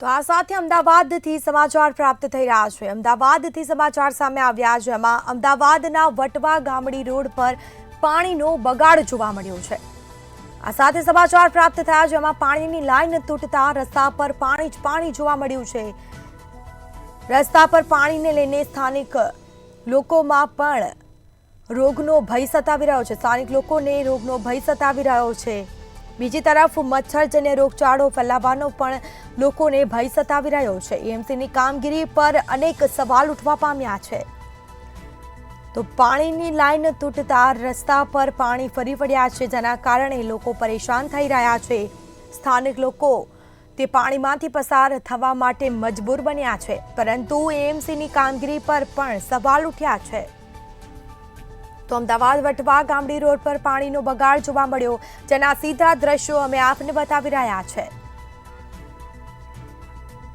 તો આ સાથે અમદાવાદથી સમાચાર પ્રાપ્ત થઈ રહ્યા છે। અમદાવાદથી સમાચાર સામે આવ્યા છે, જેમાં અમદાવાદના વટવા ગામડી રોડ પર પાણીનો બગાડ જોવા મળ્યો છે। આ સાથે સમાચાર પ્રાપ્ત થયા, જેમાં પાણીની લાઈન તૂટતા રસ્તા પર પાણી જ પાણી જોવા મળ્યું છે। રસ્તા પર પાણીને લઈને સ્થાનિક લોકોમાં પણ રોગનો ભય સતાવી રહ્યો છે। સ્થાનિક લોકોને રોગનો ભય સતાવી રહ્યો છે। બીજી તરફ મચ્છરજન્ય રોગચાળો ફેલાવાનો પણ લોકોને ભય સતાવી રહ્યો છે। એએમસીની કામગીરી પર અનેક સવાલ ઉઠવા પામ્યા છે। તો પાણીની લાઈન તૂટતા રસ્તા પર પાણી ફરી વળ્યા છે, જેના કારણે લોકો પરેશાન થઈ રહ્યા છે। સ્થાનિક લોકો તે પાણીમાંથી પસાર થવા માટે મજબૂર બન્યા છે, પરંતુ એએમસીની કામગીરી પર પણ સવાલ ઉઠ્યા છે। તો અમદાવાદ વટવા ગામડી રોડ પર પાણીનો બગાડ જોવા મળ્યો, જેના સીધા દ્રશ્યો અમે આપને બતાવી રહ્યા છે।